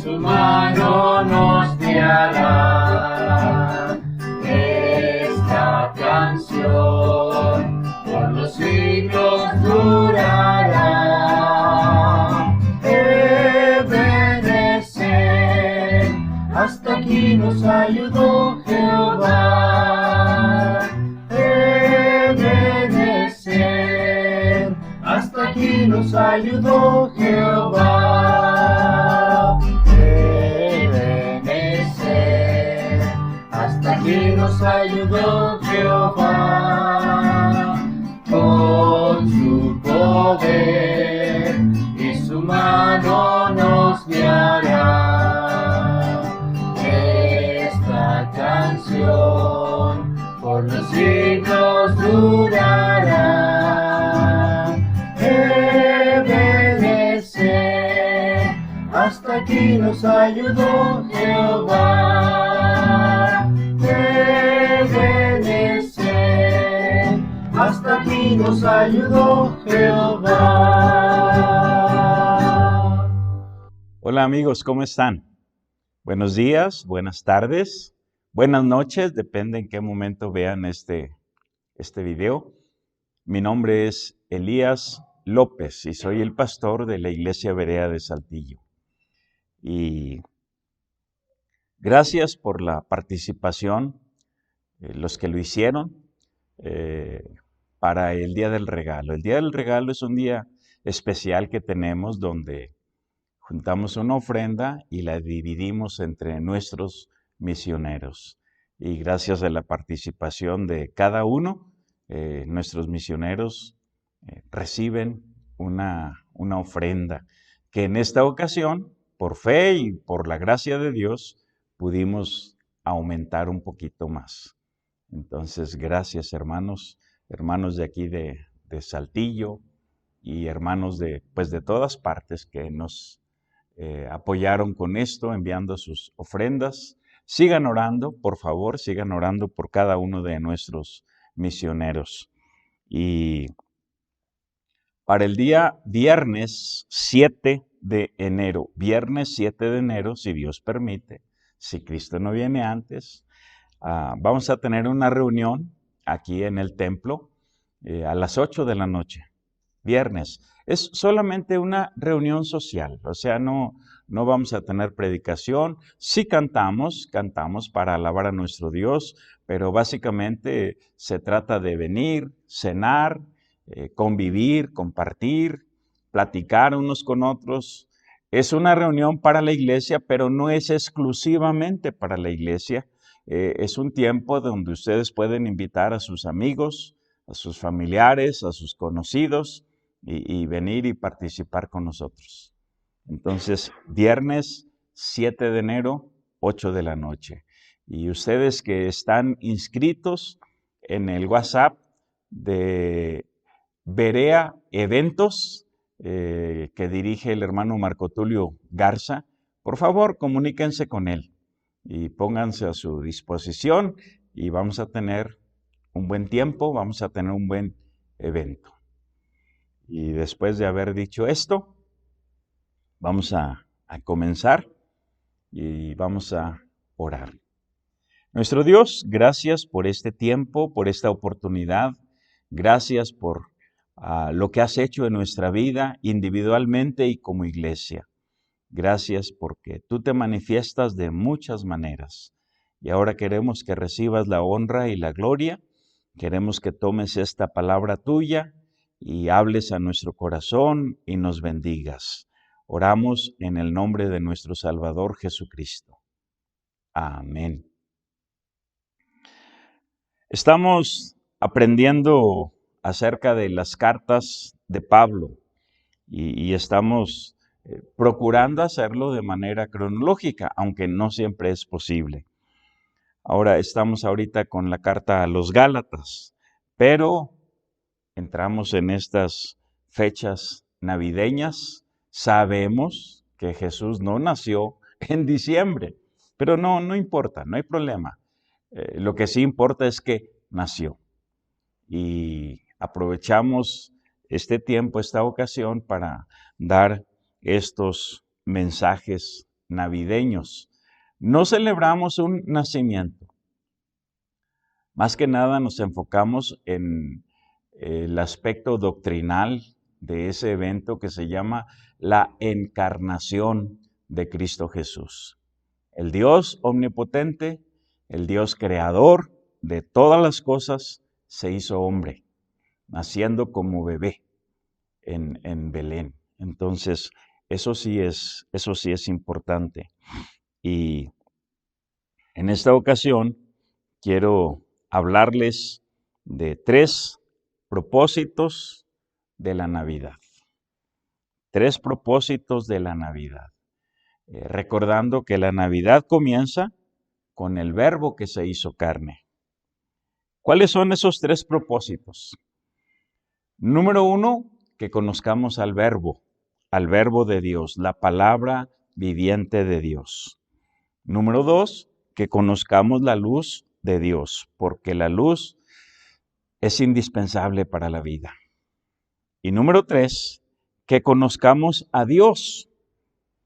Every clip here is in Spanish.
Su aquí nos ayudó Jehová. Ebenecer, hasta aquí nos ayudó Jehová. Ebenecer, hasta aquí nos ayudó Jehová. Con su poder y su mano nos guiará. Esta canción por los siglos durará. Ebenecer, hasta aquí nos ayudó Jehová. Ebenecer, hasta aquí nos ayudó Jehová. Hola amigos, ¿cómo están? Buenos días, buenas tardes, buenas noches, depende en qué momento vean este video. Mi nombre es Elías López y soy el pastor de la Iglesia Berea de Saltillo. Y gracias por la participación, los que lo hicieron, para el Día del Regalo. El Día del Regalo es un día especial que tenemos donde juntamos una ofrenda y la dividimos entre nuestros misioneros. Y gracias a la participación de cada uno, nuestros misioneros reciben una ofrenda que en esta ocasión, por fe y por la gracia de Dios, pudimos aumentar un poquito más. Entonces, gracias hermanos de aquí de Saltillo y hermanos de todas partes que nos apoyaron con esto, enviando sus ofrendas. Sigan orando, por favor, sigan orando por cada uno de nuestros misioneros. Y para el día viernes 7 de enero, si Dios permite, si Cristo no viene antes, vamos a tener una reunión aquí en el templo a las 8 de la noche, viernes. Es solamente una reunión social, o sea, no vamos a tener predicación. Sí cantamos para alabar a nuestro Dios, pero básicamente se trata de venir, cenar, convivir, compartir, platicar unos con otros. Es una reunión para la iglesia, pero no es exclusivamente para la iglesia. Es un tiempo donde ustedes pueden invitar a sus amigos, a sus familiares, a sus conocidos y venir y participar con nosotros. Entonces, viernes 7 de enero, 8 de la noche. Y ustedes que están inscritos en el WhatsApp de Berea Eventos, que dirige el hermano Marco Tulio Garza, por favor, comuníquense con él y pónganse a su disposición y vamos a tener un buen tiempo, vamos a tener un buen evento. Y después de haber dicho esto, vamos a comenzar y vamos a orar. Nuestro Dios, gracias por este tiempo, por esta oportunidad. Gracias por lo que has hecho en nuestra vida individualmente y como iglesia. Gracias porque tú te manifiestas de muchas maneras. Y ahora queremos que recibas la honra y la gloria. Queremos que tomes esta palabra tuya y hables a nuestro corazón y nos bendigas. Oramos en el nombre de nuestro Salvador Jesucristo. Amén. Estamos aprendiendo acerca de las cartas de Pablo y estamos procurando hacerlo de manera cronológica, aunque no siempre es posible. Ahora estamos ahorita con la carta a los Gálatas, pero entramos en estas fechas navideñas. Sabemos que Jesús no nació en diciembre, pero no importa, no hay problema. Lo que sí importa es que nació. Y aprovechamos este tiempo, esta ocasión, para dar estos mensajes navideños. No celebramos un nacimiento. Más que nada nos enfocamos en el aspecto doctrinal de ese evento que se llama la encarnación de Cristo Jesús. El Dios omnipotente, el Dios creador de todas las cosas, se hizo hombre, naciendo como bebé en Belén. Entonces, eso sí es importante. Y en esta ocasión quiero hablarles de 3 propósitos de la Navidad. 3 propósitos de la Navidad. Recordando que la Navidad comienza con el Verbo que se hizo carne. ¿Cuáles son esos 3 propósitos? Número 1, que conozcamos al Verbo de Dios, la palabra viviente de Dios. Número 2, que conozcamos la luz de Dios, porque la luz es indispensable para la vida. Y número 3, que conozcamos a Dios,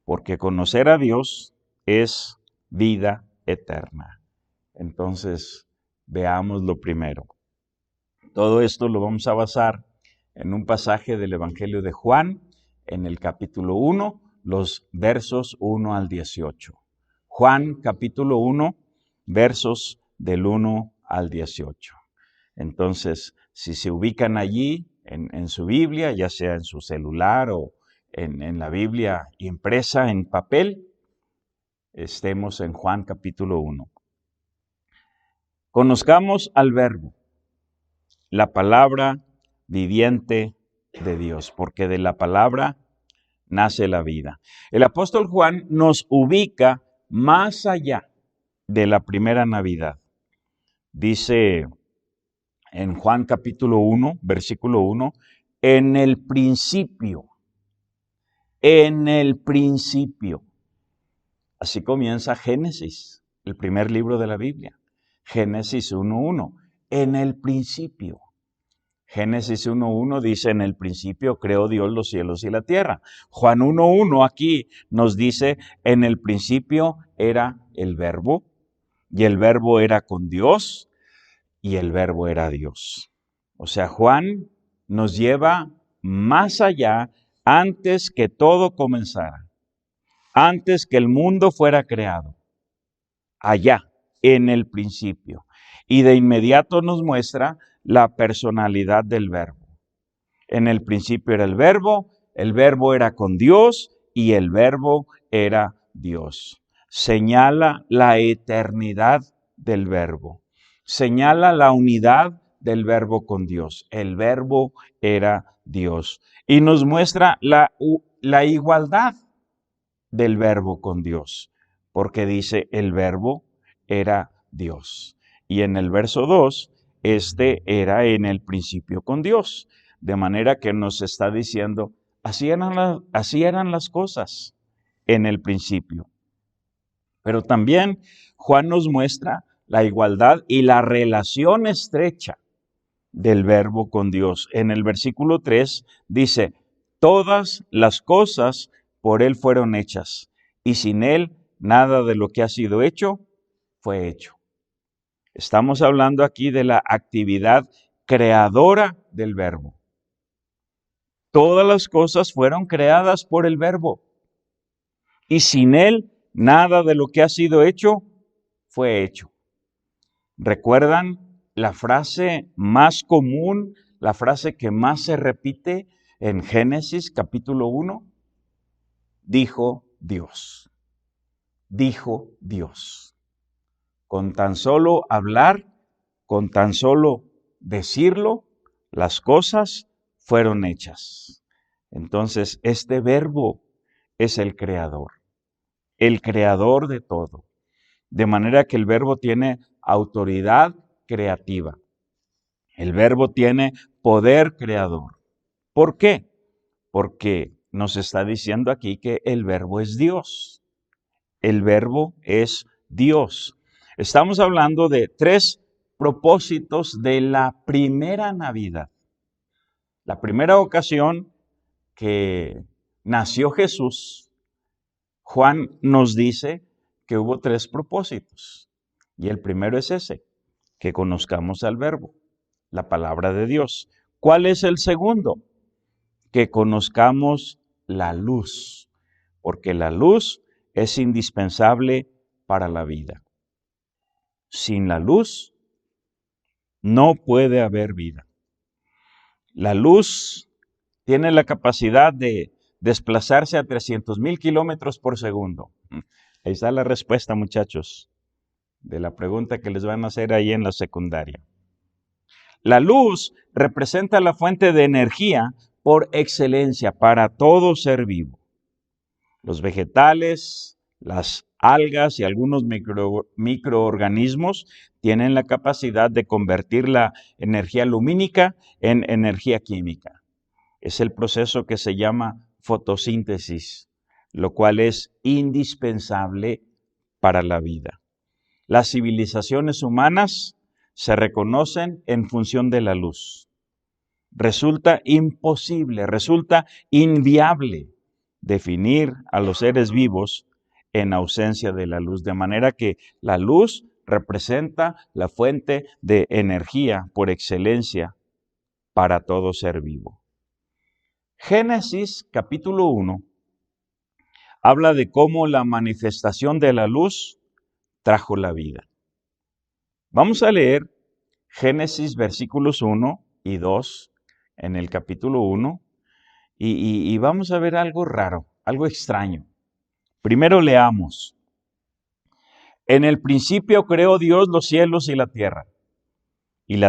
porque conocer a Dios es vida eterna. Entonces, veamos lo primero. Todo esto lo vamos a basar en un pasaje del Evangelio de Juan, en el capítulo 1, los versos 1 al 18. Juan, capítulo 1, versos del 1 al 18. Entonces, si se ubican allí en su Biblia, ya sea en su celular o en la Biblia impresa en papel, estemos en Juan capítulo 1. Conozcamos al Verbo, la palabra viviente de Dios, porque de la palabra nace la vida. El apóstol Juan nos ubica más allá de la primera Navidad. Dice en Juan capítulo 1, versículo 1, en el principio. Así comienza Génesis, el primer libro de la Biblia. Génesis 1:1, en el principio. Génesis 1:1 dice, en el principio creó Dios los cielos y la tierra. Juan 1:1 aquí nos dice, en el principio era el Verbo, y el Verbo era con Dios, y el Verbo era Dios. O sea, Juan nos lleva más allá, antes que todo comenzara, antes que el mundo fuera creado, allá, en el principio. Y de inmediato nos muestra la personalidad del Verbo. En el principio era el Verbo era con Dios y el Verbo era Dios. Señala la eternidad del Verbo. Señala la unidad del Verbo con Dios. El Verbo era Dios. Y nos muestra la igualdad del Verbo con Dios, porque dice el Verbo era Dios. Y en el verso 2, este era en el principio con Dios. De manera que nos está diciendo, así eran las cosas en el principio. Pero también Juan nos muestra la igualdad y la relación estrecha del Verbo con Dios. En el versículo 3 dice, todas las cosas por Él fueron hechas, y sin Él nada de lo que ha sido hecho fue hecho. Estamos hablando aquí de la actividad creadora del Verbo. Todas las cosas fueron creadas por el Verbo, y sin Él nada de lo que ha sido hecho fue hecho. ¿Recuerdan la frase más común, la frase que más se repite en Génesis capítulo 1? Dijo Dios. Dijo Dios. Con tan solo hablar, con tan solo decirlo, las cosas fueron hechas. Entonces, este Verbo es el creador de todo. De manera que el Verbo tiene autoridad creativa. El Verbo tiene poder creador. ¿Por qué? Porque nos está diciendo aquí que el Verbo es Dios. El Verbo es Dios. Estamos hablando de 3 propósitos de la primera Navidad. La primera ocasión que nació Jesús, Juan nos dice que hubo 3 propósitos. Y el primero es ese, que conozcamos al Verbo, la palabra de Dios. ¿Cuál es el segundo? Que conozcamos la luz, porque la luz es indispensable para la vida. Sin la luz no puede haber vida. La luz tiene la capacidad de desplazarse a 300,000 kilómetros por segundo. Ahí está la respuesta, muchachos, de la pregunta que les van a hacer ahí en la secundaria. La luz representa la fuente de energía por excelencia para todo ser vivo. Los vegetales, las algas y algunos microorganismos tienen la capacidad de convertir la energía lumínica en energía química. Es el proceso que se llama fotosíntesis, lo cual es indispensable para la vida. Las civilizaciones humanas se reconocen en función de la luz. Resulta imposible, resulta inviable definir a los seres vivos en ausencia de la luz, de manera que la luz representa la fuente de energía por excelencia para todo ser vivo. Génesis capítulo 1 habla de cómo la manifestación de la luz trajo la vida. Vamos a leer Génesis versículos 1 y 2 en el capítulo 1 y vamos a ver algo raro, algo extraño. Primero leamos. En el principio creó Dios los cielos y la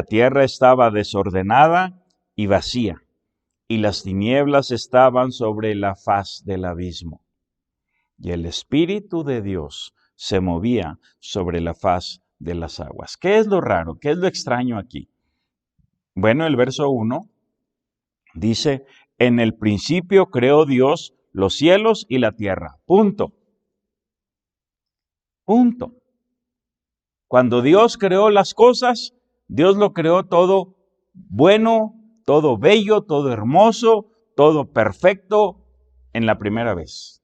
tierra estaba desordenada y vacía, y las tinieblas estaban sobre la faz del abismo. Y el Espíritu de Dios se movía sobre la faz de las aguas. ¿Qué es lo raro? ¿Qué es lo extraño aquí? Bueno, el verso 1 dice, en el principio creó Dios los cielos y la tierra. Punto. Punto. Cuando Dios creó las cosas, Dios lo creó todo bueno, todo bello, todo hermoso, todo perfecto en la primera vez.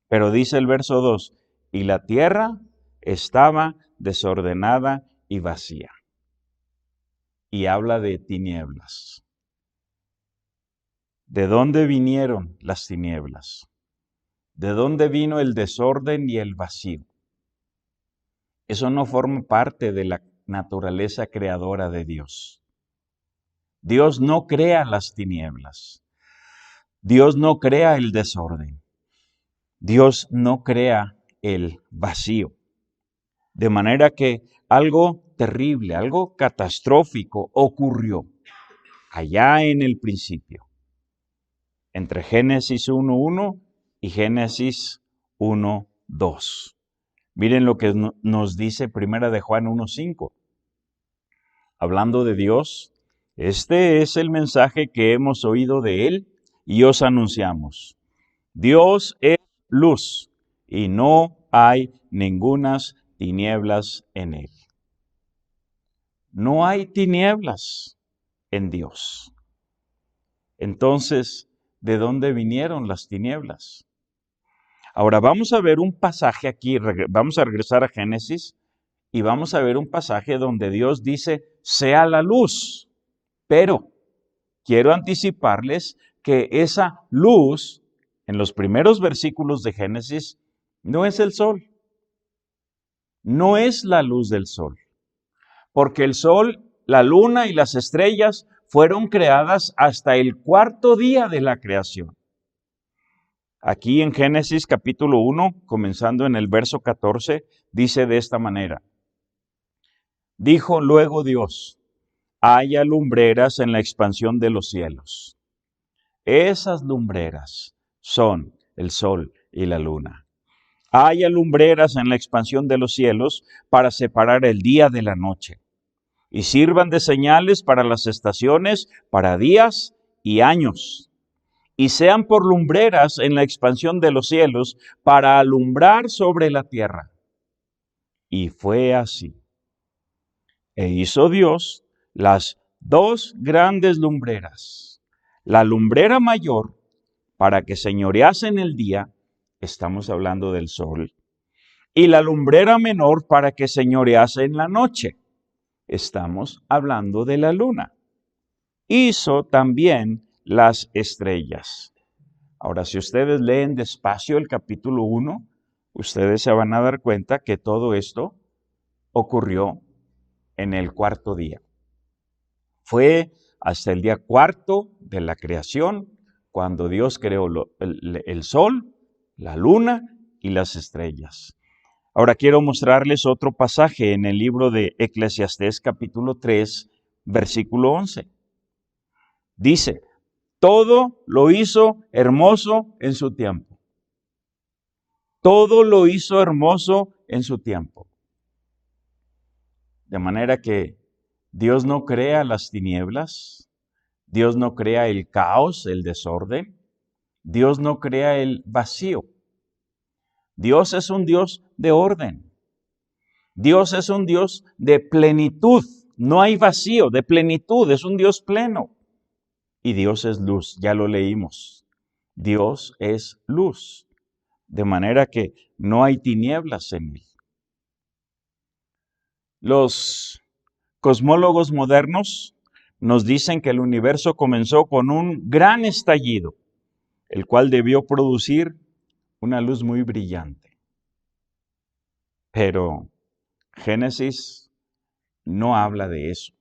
Pero dice el verso 2, y la tierra estaba desordenada y vacía. Y habla de tinieblas. ¿De dónde vinieron las tinieblas? ¿De dónde vino el desorden y el vacío? Eso no forma parte de la naturaleza creadora de Dios. Dios no crea las tinieblas. Dios no crea el desorden. Dios no crea el vacío. De manera que algo terrible, algo catastrófico ocurrió allá en el principio, entre Génesis 1:1 y Génesis 1:2. Miren lo que nos dice Primera de Juan 1:5. Hablando de Dios, este es el mensaje que hemos oído de Él y os anunciamos. Dios es luz y no hay ningunas tinieblas en Él. No hay tinieblas en Dios. Entonces, ¿de dónde vinieron las tinieblas? Ahora vamos a ver un pasaje aquí, vamos a regresar a Génesis y vamos a ver un pasaje donde Dios dice, sea la luz. Pero quiero anticiparles que esa luz, en los primeros versículos de Génesis, no es el sol. No es la luz del sol. Porque el sol, la luna y las estrellas fueron creadas hasta el cuarto día de la creación. Aquí en Génesis capítulo 1, comenzando en el verso 14, dice de esta manera. Dijo luego Dios, haya lumbreras en la expansión de los cielos. Esas lumbreras son el sol y la luna. Haya lumbreras en la expansión de los cielos para separar el día de la noche. Y sirvan de señales para las estaciones, para días y años. Y sean por lumbreras en la expansión de los cielos para alumbrar sobre la tierra. Y fue así. E hizo Dios las dos grandes lumbreras. La lumbrera mayor para que señorease en el día, estamos hablando del sol, y la lumbrera menor para que señorease en la noche, estamos hablando de la luna. Hizo también las estrellas. Ahora, si ustedes leen despacio el capítulo 1, ustedes se van a dar cuenta que todo esto ocurrió en el cuarto día. Fue hasta el día cuarto de la creación cuando Dios creó el sol, la luna y las estrellas. Ahora quiero mostrarles otro pasaje en el libro de Eclesiastés capítulo 3, versículo 11. Dice, todo lo hizo hermoso en su tiempo. Todo lo hizo hermoso en su tiempo. De manera que Dios no crea las tinieblas, Dios no crea el caos, el desorden, Dios no crea el vacío. Dios es un Dios de orden. Dios es un Dios de plenitud. No hay vacío, de plenitud, es un Dios pleno. Y Dios es luz, ya lo leímos. Dios es luz, de manera que no hay tinieblas en él. Los cosmólogos modernos nos dicen que el universo comenzó con un gran estallido, el cual debió producir una luz muy brillante. Pero Génesis no habla de eso.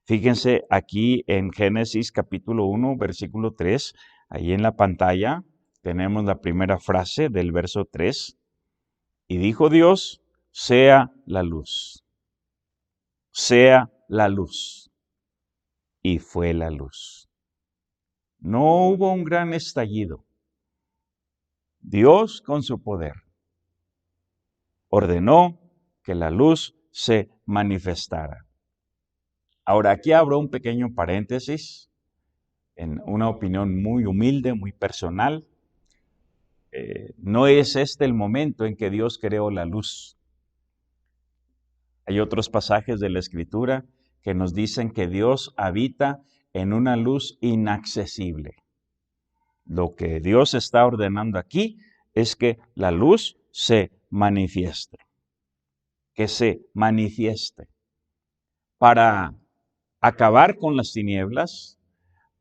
Fíjense aquí en Génesis capítulo 1, versículo 3, ahí en la pantalla tenemos la primera frase del verso 3. Y dijo Dios, sea la luz. Sea la luz. Y fue la luz. No hubo un gran estallido. Dios con su poder ordenó que la luz se manifestara. Ahora aquí abro un pequeño paréntesis en una opinión muy humilde, muy personal. No es este el momento en que Dios creó la luz. Hay otros pasajes de la Escritura que nos dicen que Dios habita en una luz inaccesible. Lo que Dios está ordenando aquí es que la luz se manifieste. Que se manifieste. Para acabar con las tinieblas,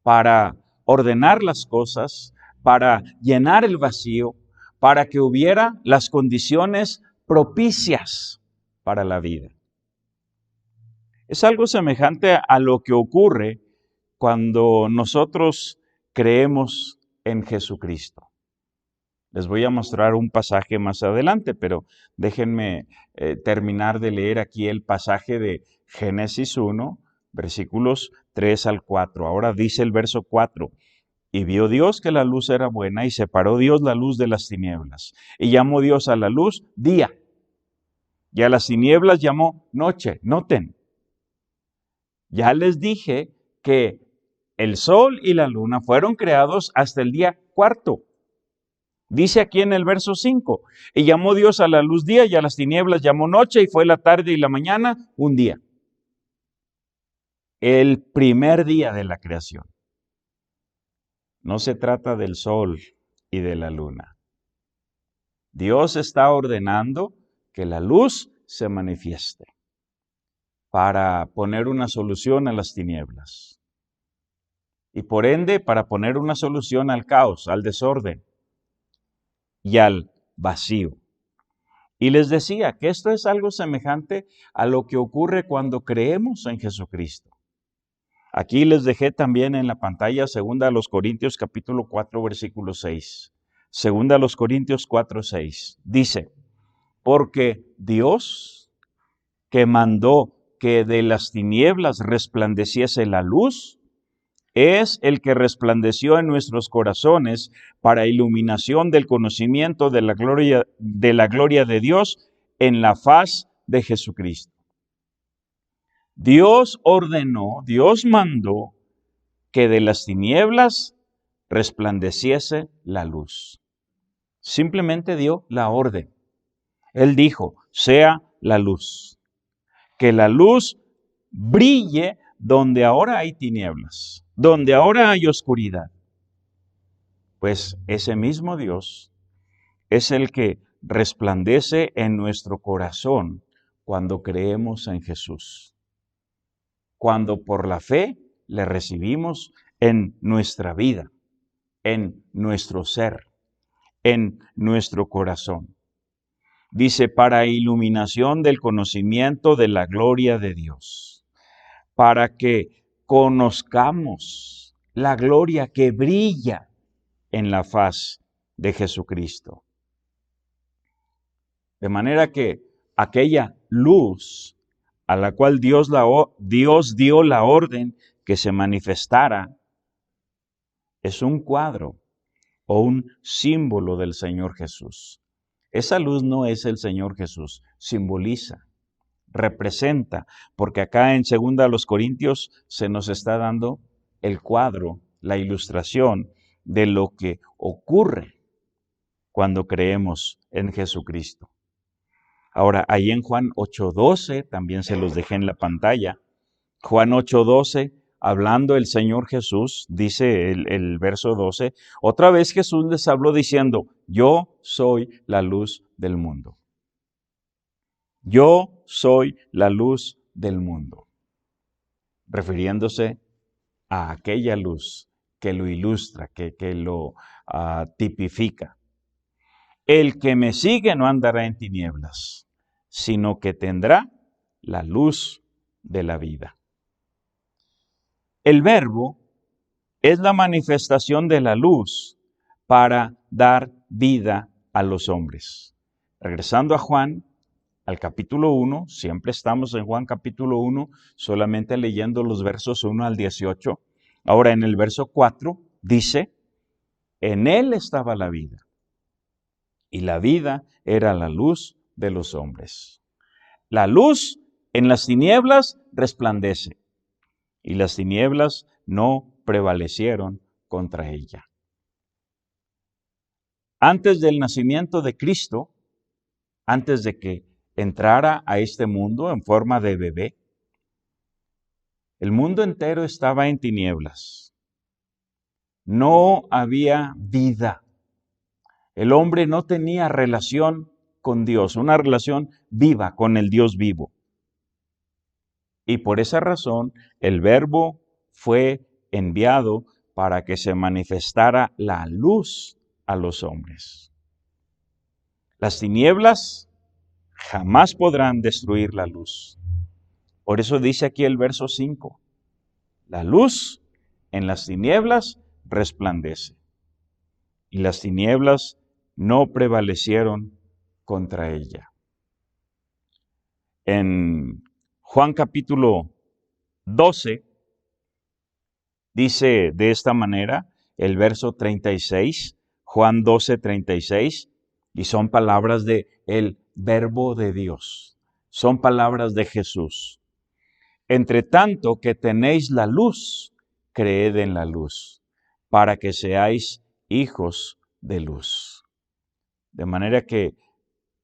para ordenar las cosas, para llenar el vacío, para que hubiera las condiciones propicias para la vida. Es algo semejante a lo que ocurre cuando nosotros creemos en Jesucristo. Les voy a mostrar un pasaje más adelante, pero déjenme terminar de leer aquí el pasaje de Génesis 1, versículos 3 al 4. Ahora dice el verso 4. Y vio Dios que la luz era buena y separó Dios la luz de las tinieblas. Y llamó Dios a la luz día. Y a las tinieblas llamó noche. Noten. Ya les dije que el sol y la luna fueron creados hasta el día cuarto. Dice aquí en el verso 5, y llamó Dios a la luz día y a las tinieblas llamó noche y fue la tarde y la mañana un día. El primer día de la creación. No se trata del sol y de la luna. Dios está ordenando que la luz se manifieste para poner una solución a las tinieblas. Y por ende, para poner una solución al caos, al desorden y al vacío. Y les decía que esto es algo semejante a lo que ocurre cuando creemos en Jesucristo. Aquí les dejé también en la pantalla 2 Corintios capítulo 4, versículo 6. 2 Corintios 4, 6. Dice, porque Dios, que mandó que de las tinieblas resplandeciese la luz, es el que resplandeció en nuestros corazones para iluminación del conocimiento de la gloria de Dios en la faz de Jesucristo. Dios ordenó, Dios mandó que de las tinieblas resplandeciese la luz. Simplemente dio la orden. Él dijo, sea la luz. Que la luz brille donde ahora hay tinieblas, donde ahora hay oscuridad. Pues ese mismo Dios es el que resplandece en nuestro corazón cuando creemos en Jesús. Cuando por la fe le recibimos en nuestra vida, en nuestro ser, en nuestro corazón. Dice, para iluminación del conocimiento de la gloria de Dios, para que conozcamos la gloria que brilla en la faz de Jesucristo. De manera que aquella luz a la cual Dios dio la orden que se manifestara es un cuadro o un símbolo del Señor Jesús. Esa luz no es el Señor Jesús, simboliza, representa, porque acá en 2 Corintios se nos está dando el cuadro, la ilustración de lo que ocurre cuando creemos en Jesucristo. Ahora, ahí en Juan 8:12, también se los dejé en la pantalla, Juan 8:12, hablando el Señor Jesús, dice el verso 12, otra vez Jesús les habló diciendo, yo soy la luz del mundo. Yo soy la luz del mundo. Refiriéndose a aquella luz que lo ilustra, que lo tipifica. El que me sigue no andará en tinieblas, sino que tendrá la luz de la vida. El Verbo es la manifestación de la luz para dar vida a los hombres. Regresando a Juan, al capítulo 1, siempre estamos en Juan capítulo 1, solamente leyendo los versos 1 al 18. Ahora en el verso 4 dice, en él estaba la vida, y la vida era la luz de los hombres. La luz en las tinieblas resplandece, y las tinieblas no prevalecieron contra ella. Antes del nacimiento de Cristo, antes de que entrara a este mundo en forma de bebé, el mundo entero estaba en tinieblas. No había vida. El hombre no tenía relación con Dios, una relación viva con el Dios vivo. Y por esa razón, el Verbo fue enviado para que se manifestara la luz a los hombres. Las tinieblas jamás podrán destruir la luz. Por eso dice aquí el verso 5, la luz en las tinieblas resplandece, y las tinieblas no prevalecieron contra ella. En Juan capítulo 12, dice de esta manera el verso 36, Juan 12:36, y son palabras de el Verbo de Dios, son palabras de Jesús. Entre tanto que tenéis la luz, creed en la luz, para que seáis hijos de luz. De manera que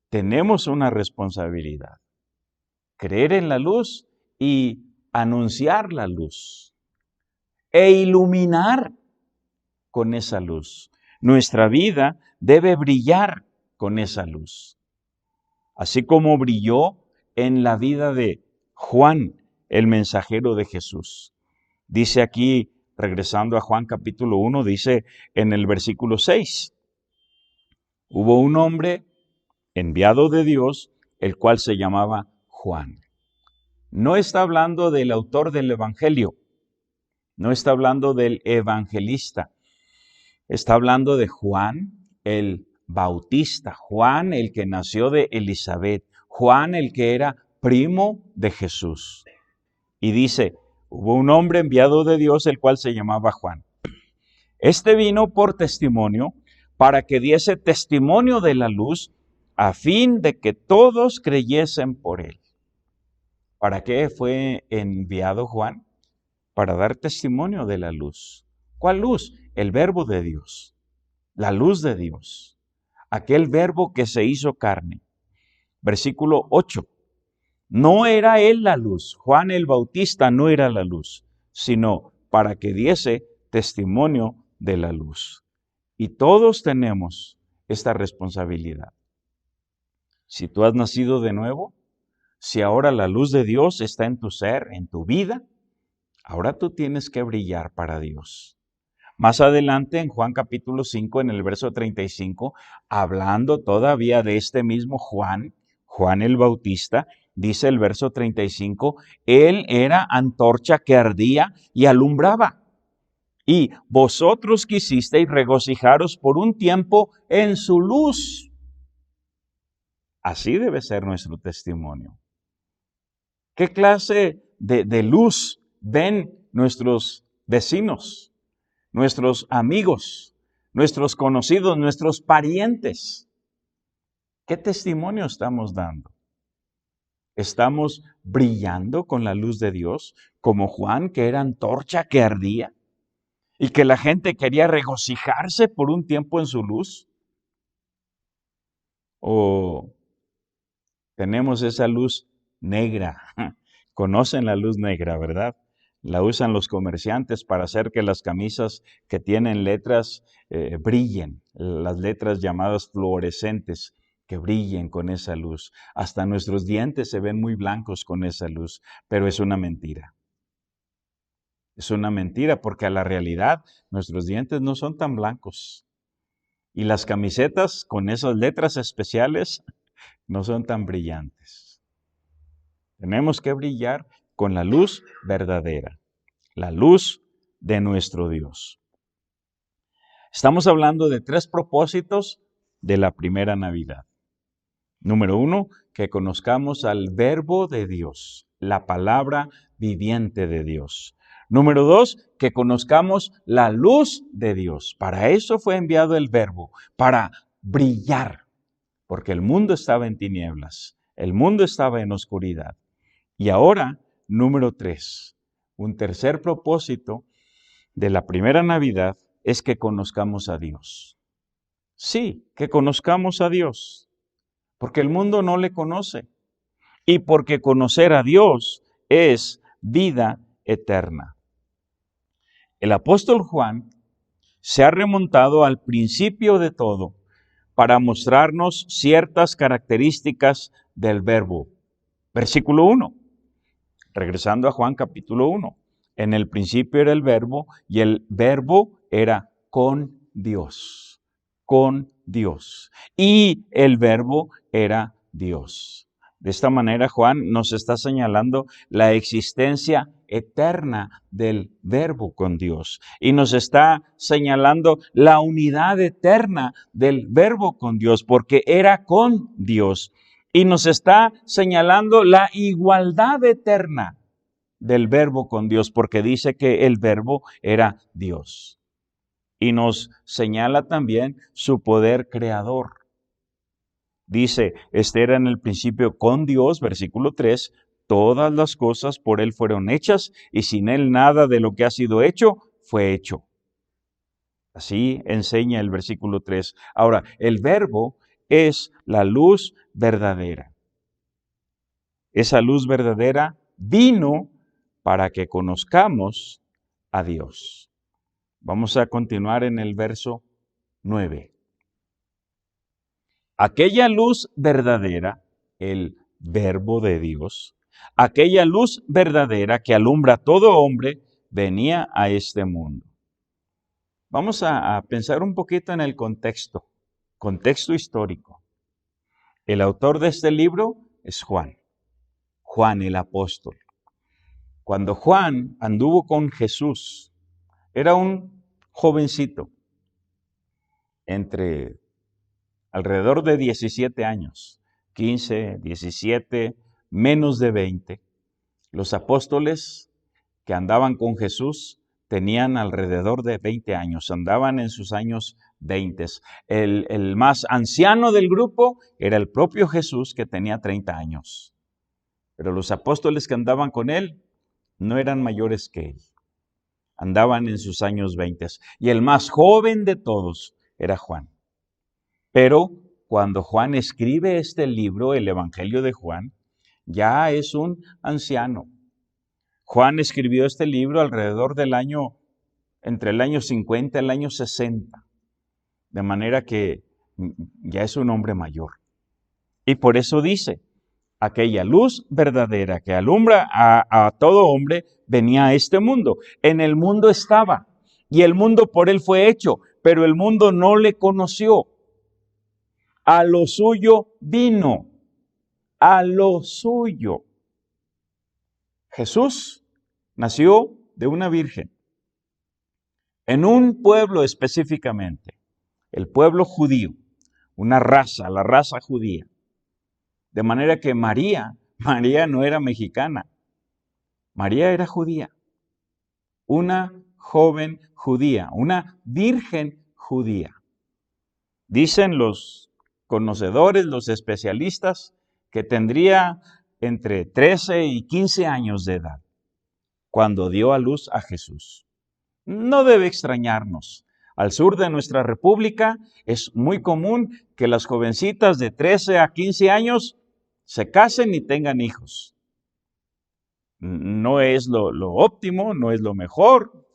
tenemos una responsabilidad, creer en la luz y anunciar la luz e iluminar con esa luz. Nuestra vida debe brillar con esa luz. Así como brilló en la vida de Juan, el mensajero de Jesús. Dice aquí, regresando a Juan capítulo 1, dice en el versículo 6, hubo un hombre enviado de Dios, el cual se llamaba Juan. No está hablando del autor del Evangelio, no está hablando del evangelista, está hablando de Juan el Bautista, Juan el que nació de Elizabeth, Juan el que era primo de Jesús. Y dice, hubo un hombre enviado de Dios, el cual se llamaba Juan. Este vino por testimonio, para que diese testimonio de la luz, a fin de que todos creyesen por él. ¿Para qué fue enviado Juan? Para dar testimonio de la luz. ¿Cuál luz? El Verbo de Dios, la luz de Dios, aquel Verbo que se hizo carne. Versículo 8. No era él la luz, Juan el Bautista no era la luz, sino para que diese testimonio de la luz. Y todos tenemos esta responsabilidad. Si tú has nacido de nuevo, si ahora la luz de Dios está en tu ser, en tu vida, ahora tú tienes que brillar para Dios. Más adelante en Juan capítulo 5, en el verso 35, hablando todavía de este mismo Juan, Juan el Bautista, dice el verso 35, él era antorcha que ardía y alumbraba. Y vosotros quisisteis regocijaros por un tiempo en su luz. Así debe ser nuestro testimonio. ¿Qué clase de luz ven nuestros vecinos, nuestros amigos, nuestros conocidos, nuestros parientes? ¿Qué testimonio estamos dando? ¿Estamos brillando con la luz de Dios como Juan, que era antorcha que ardía y que la gente quería regocijarse por un tiempo en su luz? ¿O tenemos esa luz negra? Conocen la luz negra, ¿verdad? La usan los comerciantes para hacer que las camisas que tienen letras brillen, las letras llamadas fluorescentes, que brillen con esa luz. Hasta nuestros dientes se ven muy blancos con esa luz, pero es una mentira. Es una mentira porque a la realidad nuestros dientes no son tan blancos. Y las camisetas con esas letras especiales no son tan brillantes. Tenemos que brillar con la luz verdadera, la luz de nuestro Dios. Estamos hablando de 3 propósitos de la primera Navidad. Número 1, que conozcamos al Verbo de Dios, la palabra viviente de Dios. Número 2, que conozcamos la luz de Dios. Para eso fue enviado el Verbo, para brillar, porque el mundo estaba en tinieblas, el mundo estaba en oscuridad. Y ahora, número 3, un tercer propósito de la primera Navidad es que conozcamos a Dios. Sí, que conozcamos a Dios, porque el mundo no le conoce y porque conocer a Dios es vida eterna. El apóstol Juan se ha remontado al principio de todo para mostrarnos ciertas características del Verbo. Versículo 1. Regresando a Juan capítulo 1. En el principio era el Verbo y el Verbo era con Dios. Con Dios. Y el Verbo era Dios. De esta manera Juan nos está señalando la existencia eterna del Verbo con Dios. Y nos está señalando la unidad eterna del Verbo con Dios, porque era con Dios. Y nos está señalando la igualdad eterna del Verbo con Dios, porque dice que el Verbo era Dios. Y nos señala también su poder creador. Dice, este era en el principio con Dios, versículo 3, todas las cosas por Él fueron hechas y sin Él nada de lo que ha sido hecho fue hecho. Así enseña el versículo 3. Ahora, el Verbo es la luz verdadera. Esa luz verdadera vino para que conozcamos a Dios. Vamos a continuar en el verso 9. Aquella luz verdadera, el Verbo de Dios, aquella luz verdadera que alumbra a todo hombre, venía a este mundo. Vamos a pensar un poquito en el contexto histórico. El autor de este libro es Juan el apóstol. Cuando Juan anduvo con Jesús, era un jovencito, entre alrededor de 17 años, 15, 17, menos de 20. Los apóstoles que andaban con Jesús tenían alrededor de 20 años, andaban en sus años 20. El más anciano del grupo era el propio Jesús, que tenía 30 años. Pero los apóstoles que andaban con él no eran mayores que él. Andaban en sus años 20. Y el más joven de todos era Juan. Pero cuando Juan escribe este libro, el Evangelio de Juan, ya es un anciano. Juan escribió este libro alrededor del entre el año 50 y el año 60. De manera que ya es un hombre mayor. Y por eso dice, aquella luz verdadera que alumbra a todo hombre venía a este mundo. En el mundo estaba, y el mundo por él fue hecho, pero el mundo no le conoció. A lo suyo vino, a lo suyo. Jesús nació de una virgen, en un pueblo específicamente, el pueblo judío, una raza, la raza judía. De manera que María no era mexicana, María era judía, una joven judía, una virgen judía. Dicen los conocedores, los especialistas, que tendría entre 13 y 15 años de edad cuando dio a luz a Jesús. No debe extrañarnos. Al sur de nuestra república es muy común que las jovencitas de 13 a 15 años se casen y tengan hijos. No es lo óptimo, no es lo mejor,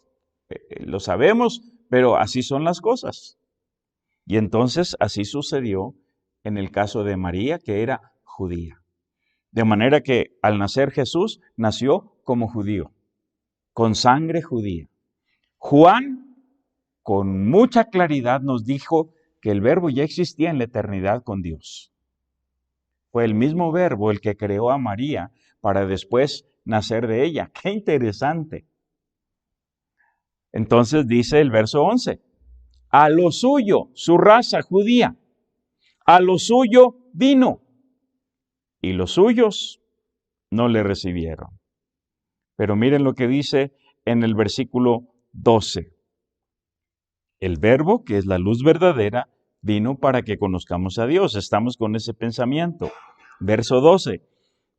lo sabemos, pero así son las cosas. Y entonces así sucedió en el caso de María, que era judía. De manera que al nacer Jesús, nació como judío, con sangre judía. Juan, con mucha claridad, nos dijo que el Verbo ya existía en la eternidad con Dios. Fue el mismo Verbo el que creó a María para después nacer de ella. ¡Qué interesante! Entonces dice el verso 11, a lo suyo, su raza judía, a lo suyo vino, y los suyos no le recibieron. Pero miren lo que dice en el versículo 12. El Verbo, que es la luz verdadera, vino para que conozcamos a Dios. Estamos con ese pensamiento. Verso 12.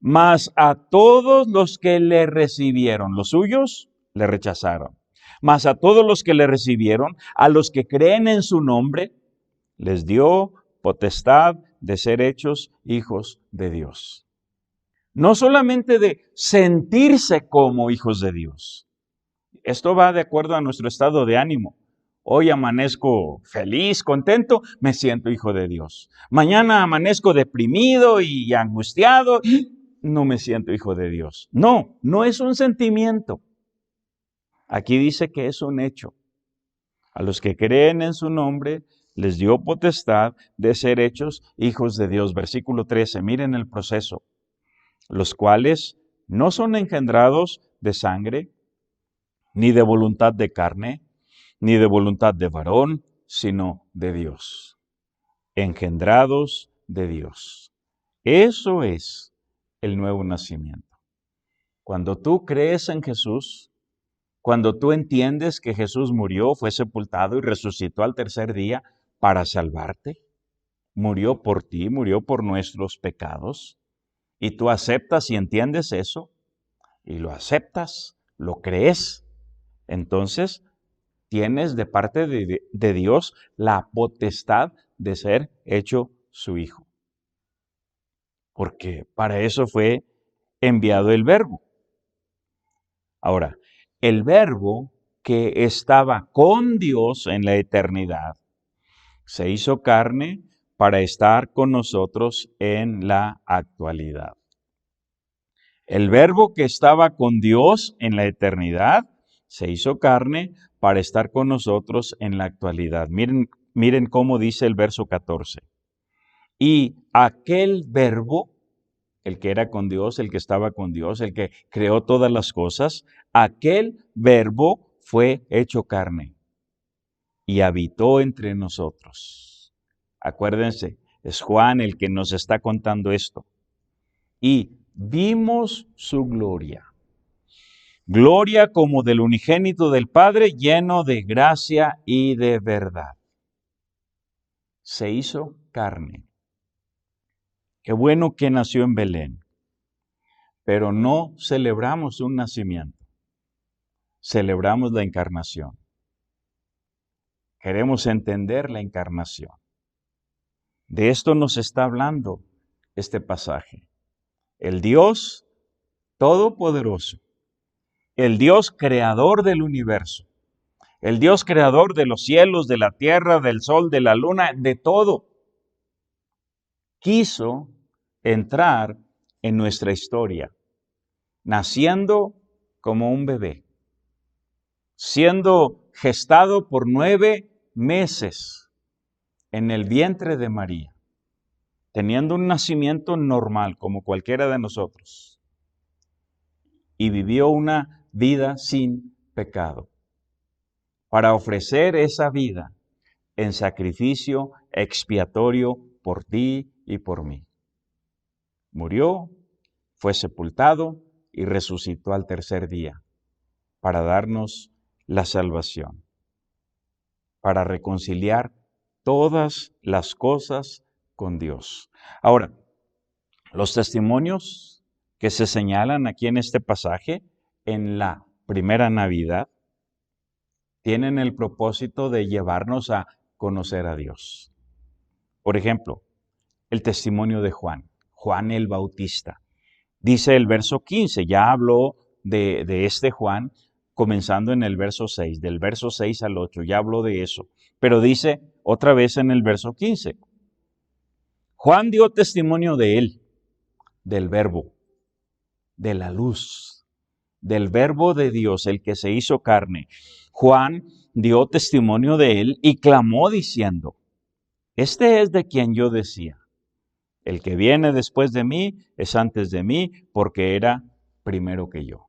Mas a todos los que le recibieron, los suyos, le rechazaron. Mas a todos los que le recibieron, a los que creen en su nombre, les dio potestad de ser hechos hijos de Dios. No solamente de sentirse como hijos de Dios. Esto va de acuerdo a nuestro estado de ánimo. Hoy amanezco feliz, contento, me siento hijo de Dios. Mañana amanezco deprimido y angustiado, no me siento hijo de Dios. No, no es un sentimiento. Aquí dice que es un hecho. A los que creen en su nombre, les dio potestad de ser hechos hijos de Dios. Versículo 13, miren el proceso. Los cuales no son engendrados de sangre, ni de voluntad de carne, ni de voluntad de varón, sino de Dios. Engendrados de Dios. Eso es el nuevo nacimiento. Cuando tú crees en Jesús, cuando tú entiendes que Jesús murió, fue sepultado y resucitó al tercer día para salvarte, murió por ti, murió por nuestros pecados, y tú aceptas y entiendes eso, y lo aceptas, lo crees, entonces tienes de parte de Dios la potestad de ser hecho su hijo. Porque para eso fue enviado el Verbo. Ahora, el Verbo que estaba con Dios en la eternidad, se hizo carne para estar con nosotros en la actualidad. El Verbo que estaba con Dios en la eternidad, se hizo carne para estar con nosotros en la actualidad. Miren cómo dice el verso 14. Y aquel Verbo, el que era con Dios, el que estaba con Dios, el que creó todas las cosas, aquel Verbo fue hecho carne y habitó entre nosotros. Acuérdense, es Juan el que nos está contando esto. Y vimos su gloria. Gloria como del unigénito del Padre, lleno de gracia y de verdad. Se hizo carne. Qué bueno que nació en Belén. Pero no celebramos un nacimiento. Celebramos la encarnación. Queremos entender la encarnación. De esto nos está hablando este pasaje. El Dios todopoderoso, el Dios creador del universo, el Dios creador de los cielos, de la tierra, del sol, de la luna, de todo, quiso entrar en nuestra historia, naciendo como un bebé, siendo gestado por 9 meses en el vientre de María, teniendo un nacimiento normal como cualquiera de nosotros, y vivió una vida sin pecado, para ofrecer esa vida en sacrificio expiatorio por ti y por mí. Murió, fue sepultado y resucitó al tercer día para darnos la salvación, para reconciliar todas las cosas con Dios. Ahora, los testimonios que se señalan aquí en este pasaje, en la primera Navidad, tienen el propósito de llevarnos a conocer a Dios. Por ejemplo, el testimonio de Juan, Juan el Bautista. Dice el verso 15, ya habló de este Juan, comenzando en el verso 6, del verso 6 al 8, ya habló de eso. Pero dice otra vez en el verso 15, Juan dio testimonio de él, del verbo, de la luz, del verbo de Dios, el que se hizo carne. Juan dio testimonio de él y clamó diciendo, este es de quien yo decía, el que viene después de mí es antes de mí porque era primero que yo.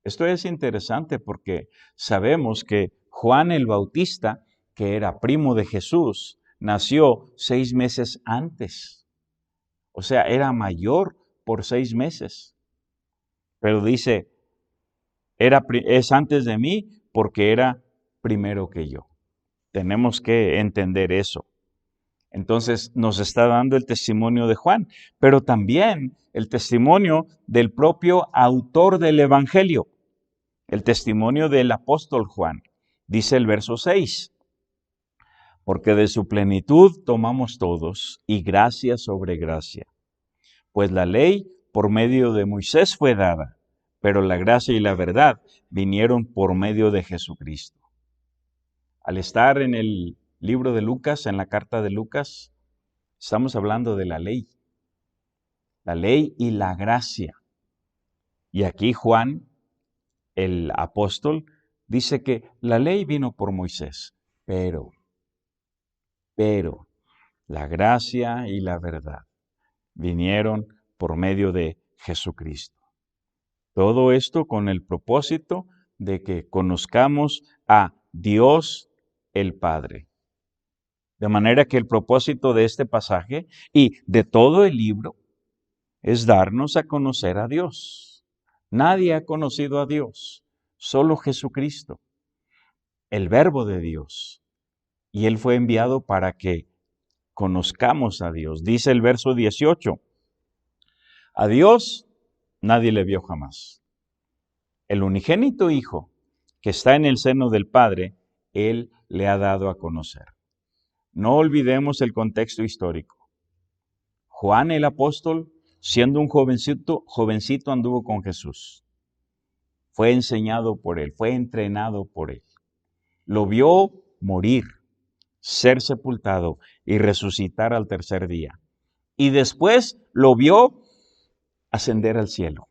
Esto es interesante porque sabemos que Juan el Bautista, que era primo de Jesús, nació 6 meses antes. O sea, era mayor por 6 meses. Pero dice, es antes de mí porque era primero que yo. Tenemos que entender eso. Entonces nos está dando el testimonio de Juan, pero también el testimonio del propio autor del Evangelio, el testimonio del apóstol Juan. Dice el verso 6, porque de su plenitud tomamos todos y gracia sobre gracia. Pues la ley por medio de Moisés fue dada, pero la gracia y la verdad vinieron por medio de Jesucristo. Al estar en el libro de Lucas, en la carta de Lucas, estamos hablando de la ley y la gracia. Y aquí Juan, el apóstol, dice que la ley vino por Moisés, pero la gracia y la verdad vinieron por medio de Jesucristo. Todo esto con el propósito de que conozcamos a Dios el Padre. De manera que el propósito de este pasaje y de todo el libro es darnos a conocer a Dios. Nadie ha conocido a Dios, solo Jesucristo, el Verbo de Dios. Y Él fue enviado para que conozcamos a Dios. Dice el verso 18, a Dios nadie le vio jamás. El unigénito Hijo que está en el seno del Padre, Él le ha dado a conocer. No olvidemos el contexto histórico. Juan el apóstol, siendo un jovencito anduvo con Jesús. Fue enseñado por Él, fue entrenado por Él. Lo vio morir, ser sepultado y resucitar al tercer día. Y después lo vio ascender al cielo.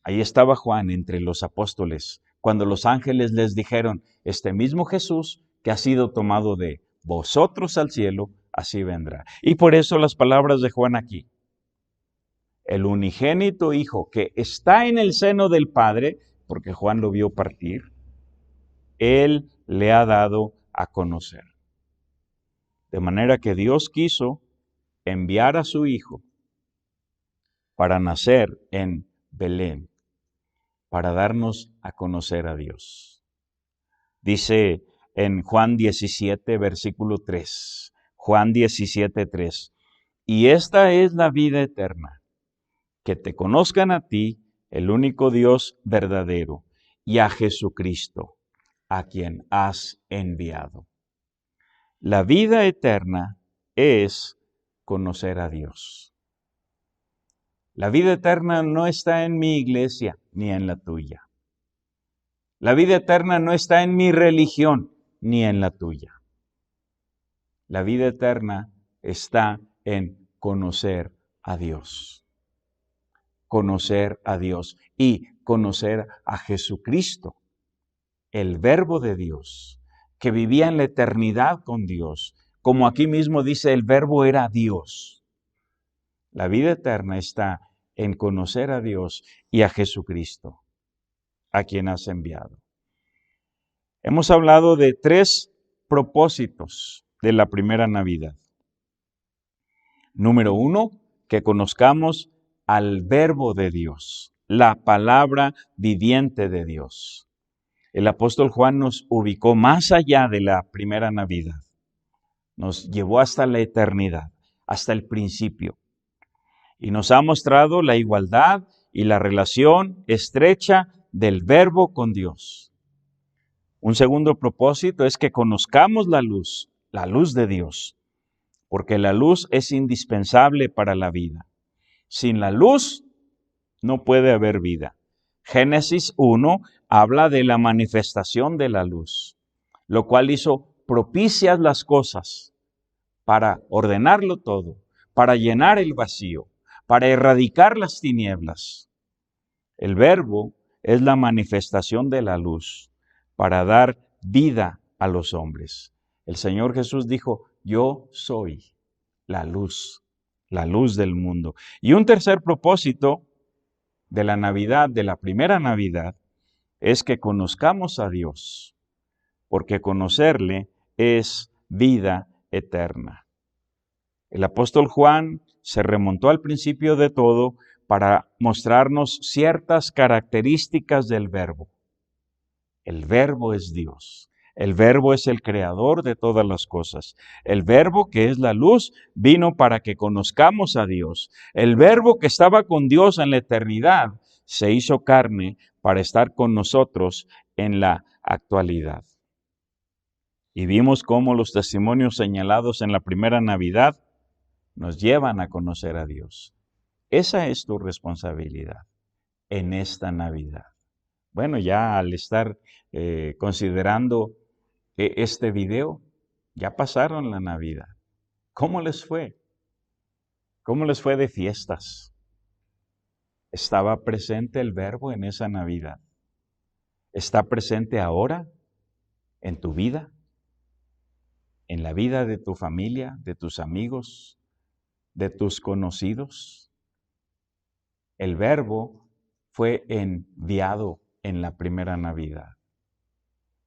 Ahí estaba Juan entre los apóstoles, cuando los ángeles les dijeron, este mismo Jesús que ha sido tomado de vosotros al cielo, así vendrá. Y por eso las palabras de Juan aquí. El unigénito Hijo que está en el seno del Padre, porque Juan lo vio partir, Él le ha dado a conocer. De manera que Dios quiso enviar a su Hijo para nacer en Belén, para darnos a conocer a Dios. Dice en Juan 17, versículo 3, Juan 17, 3, y esta es la vida eterna, que te conozcan a ti, el único Dios verdadero, y a Jesucristo, a quien has enviado. La vida eterna es conocer a Dios. La vida eterna no está en mi iglesia ni en la tuya. La vida eterna no está en mi religión ni en la tuya. La vida eterna está en conocer a Dios. Conocer a Dios y conocer a Jesucristo. el Verbo de Dios, que vivía en la eternidad con Dios. Como aquí mismo dice, el Verbo era Dios. La vida eterna está en conocer a Dios y a Jesucristo, a quien has enviado. Hemos hablado de 3 propósitos de la primera Navidad. Número 1, que conozcamos al Verbo de Dios, la palabra viviente de Dios. El apóstol Juan nos ubicó más allá de la primera Navidad. Nos llevó hasta la eternidad, hasta el principio. Y nos ha mostrado la igualdad y la relación estrecha del Verbo con Dios. Un segundo propósito es que conozcamos la luz de Dios, porque la luz es indispensable para la vida. Sin la luz no puede haber vida. Génesis 1 habla de la manifestación de la luz, lo cual hizo propicias las cosas para ordenarlo todo, para llenar el vacío, para erradicar las tinieblas. El Verbo es la manifestación de la luz para dar vida a los hombres. El Señor Jesús dijo, yo soy la luz del mundo. Y un tercer propósito de la Navidad, de la primera Navidad, es que conozcamos a Dios, porque conocerle es vida eterna. El apóstol Juan se remontó al principio de todo para mostrarnos ciertas características del Verbo. El Verbo es Dios. El Verbo es el creador de todas las cosas. El Verbo, que es la luz, vino para que conozcamos a Dios. El Verbo que estaba con Dios en la eternidad se hizo carne para estar con nosotros en la actualidad. Y vimos cómo los testimonios señalados en la primera Navidad nos llevan a conocer a Dios. Esa es tu responsabilidad en esta Navidad. Bueno, ya al estar considerando este video, ya pasaron la Navidad. ¿Cómo les fue? ¿Cómo les fue de fiestas? ¿Estaba presente el Verbo en esa Navidad? ¿Está presente ahora en tu vida? ¿En la vida de tu familia, de tus amigos, de tus conocidos? El Verbo fue enviado en la primera Navidad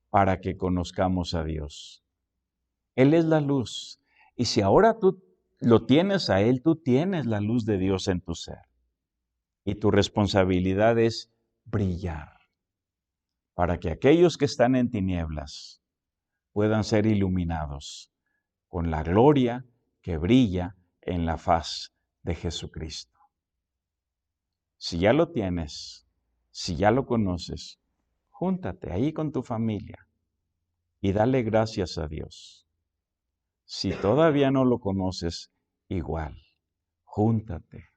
para que conozcamos a Dios. Él es la luz. Y si ahora tú lo tienes a Él, tú tienes la luz de Dios en tu ser. Y tu responsabilidad es brillar para que aquellos que están en tinieblas puedan ser iluminados con la gloria que brilla en la faz de Jesucristo. Si ya lo tienes, si ya lo conoces, júntate ahí con tu familia y dale gracias a Dios. Si todavía no lo conoces, igual, júntate,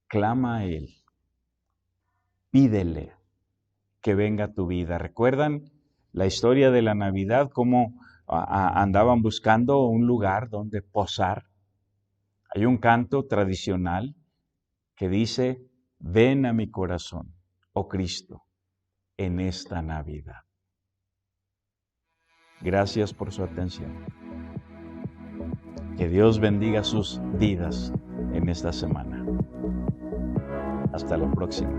clama a Él, pídele que venga a tu vida. ¿Recuerdan la historia de la Navidad? Cómo andaban buscando un lugar donde posar. Hay un canto tradicional que dice, ven a mi corazón, oh Cristo, en esta Navidad. Gracias por su atención. Que Dios bendiga sus vidas en esta semana. Hasta la próxima.